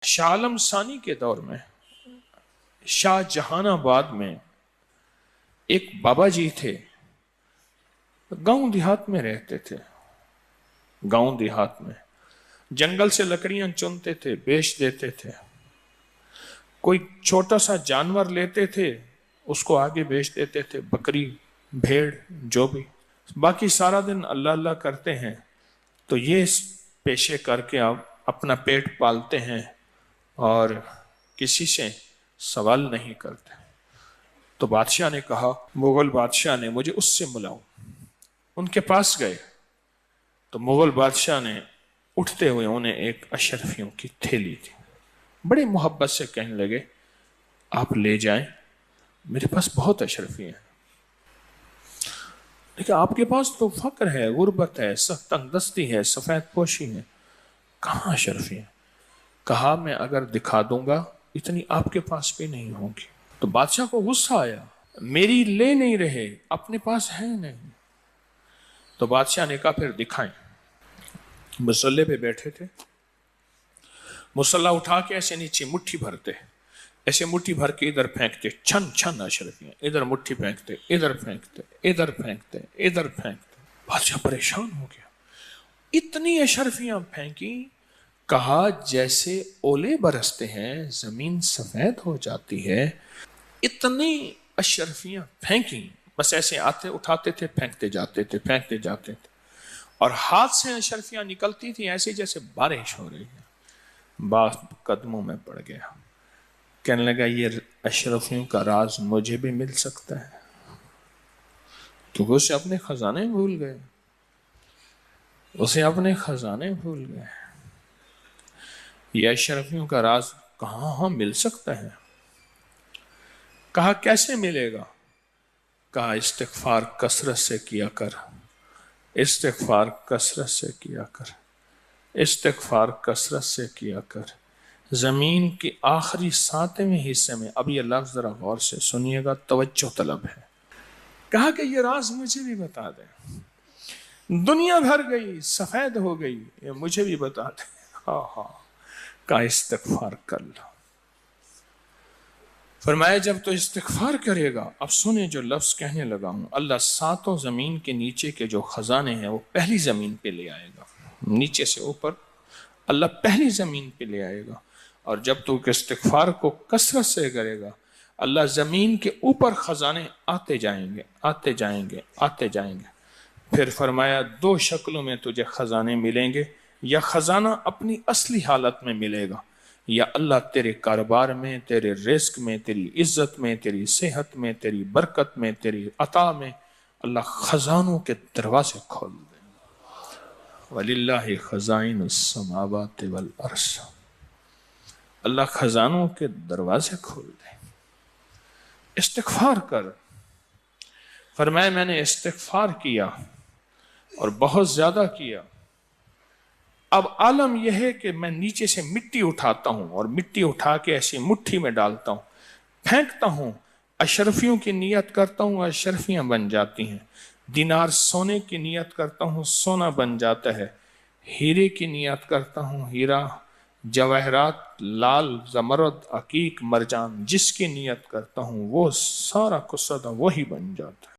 شاہ عالم ثانی کے دور میں شاہ جہان آباد میں ایک بابا جی تھے، گاؤں دیہات میں رہتے تھے۔ گاؤں دیہات میں جنگل سے لکڑیاں چنتے تھے، بیچ دیتے تھے۔ کوئی چھوٹا سا جانور لیتے تھے، اس کو آگے بیچ دیتے تھے، بکری، بھیڑ، جو بھی۔ باقی سارا دن اللہ اللہ کرتے ہیں۔ تو یہ پیشے کر کے آپ اپنا پیٹ پالتے ہیں اور کسی سے سوال نہیں کرتے۔ تو بادشاہ نے کہا، مغل بادشاہ نے، مجھے اس سے ملاؤ۔ ان کے پاس گئے تو مغل بادشاہ نے اٹھتے ہوئے انہیں ایک اشرفیوں کی تھیلی تھی، بڑے محبت سے کہنے لگے، آپ لے جائیں، میرے پاس بہت اشرفی ہیں، لیکن آپ کے پاس تو فقر ہے، غربت ہے، تنگ دستی ہے، سفید پوشی ہے، کہاں اشرفی ہیں؟ کہا، میں اگر دکھا دوں گا اتنی آپ کے پاس بھی نہیں ہوگی۔ تو بادشاہ کو غصہ آیا، میری لے نہیں رہے، اپنے پاس ہے نہیں۔ تو بادشاہ نے کہا، پھر دکھائیں۔ مسلح پہ بیٹھے تھے، مسلح اٹھا کے ایسے نیچے مٹھی بھرتے، ایسے مٹھی بھر کے ادھر پھینکتے، چھن چھن اشرفیاں، ادھر مٹھی پھینکتے، ادھر پھینکتے، ادھر پھینکتے، ادھر پھینکتے۔ بادشاہ پریشان ہو گیا، اتنی اشرفیاں پھینکی، کہا جیسے اولے برستے ہیں زمین سفید ہو جاتی ہے، اتنی اشرفیاں پھینکی۔ بس ایسے آتے اٹھاتے تھے، پھینکتے جاتے تھے، پھینکتے جاتے تھے، اور ہاتھ سے اشرفیاں نکلتی تھیں ایسے جیسے بارش ہو رہی ہے۔ باپ قدموں میں پڑ گیا، کہنے لگا، یہ اشرفیوں کا راز مجھے بھی مل سکتا ہے، کیونکہ اسے اپنے خزانے بھول گئے، اسے اپنے خزانے بھول گئے۔ یہ اشرفیوں کا راز کہاں مل سکتا ہے؟ کہا، کیسے ملے گا؟ کہا، استغفار کثرت سے کیا کر، استغفار کثرت سے کیا کر، استغفار کثرت سے کیا کر۔ زمین کے آخری 7ویں حصے میں، اب یہ لفظ ذرا غور سے سنیے گا، توجہ طلب ہے۔ کہا کہ یہ راز مجھے بھی بتا دیں، دنیا بھر گئی، سفید ہو گئی، یہ مجھے بھی بتا دیں۔ ہاں، کہا، استغفار کر لو۔ فرمایا، جب تو استغفار کرے گا، اب سنیں جو لفظ کہنے لگا ہوں، اللہ 7 زمین کے نیچے کے جو خزانے ہیں وہ پہلی زمین پہ لے آئے گا، نیچے سے اوپر اللہ پہلی زمین پہ لے آئے گا، اور جب تو استغفار کو کثرت سے کرے گا، اللہ زمین کے اوپر خزانے آتے جائیں گے، آتے جائیں گے، آتے جائیں گے۔ پھر فرمایا، 2 شکلوں میں تجھے خزانے ملیں گے، یا خزانہ اپنی اصلی حالت میں ملے گا، یا اللہ تیرے کاروبار میں، تیرے رزق میں، تیری عزت میں، تیری صحت میں، تیری برکت میں، تیری عطا میں اللہ خزانوں کے دروازے کھول دے۔ وَلِلَّهِ خَزَائِنُ السَّمَاوَاتِ وَالْأَرْضِ، اللہ خزانوں کے دروازے کھول دے۔ استغفار کر۔ فرمایا، میں نے استغفار کیا اور بہت زیادہ کیا، اب عالم یہ ہے کہ میں نیچے سے مٹی اٹھاتا ہوں اور مٹی اٹھا کے ایسی مٹھی میں ڈالتا ہوں، پھینکتا ہوں، اشرفیوں کی نیت کرتا ہوں، اشرفیاں بن جاتی ہیں۔ دینار سونے کی نیت کرتا ہوں، سونا بن جاتا ہے۔ ہیرے کی نیت کرتا ہوں، ہیرا، جواہرات، لال، زمرد، عقیق، مرجان، جس کی نیت کرتا ہوں وہ سارا کچھ وہی بن جاتا ہے۔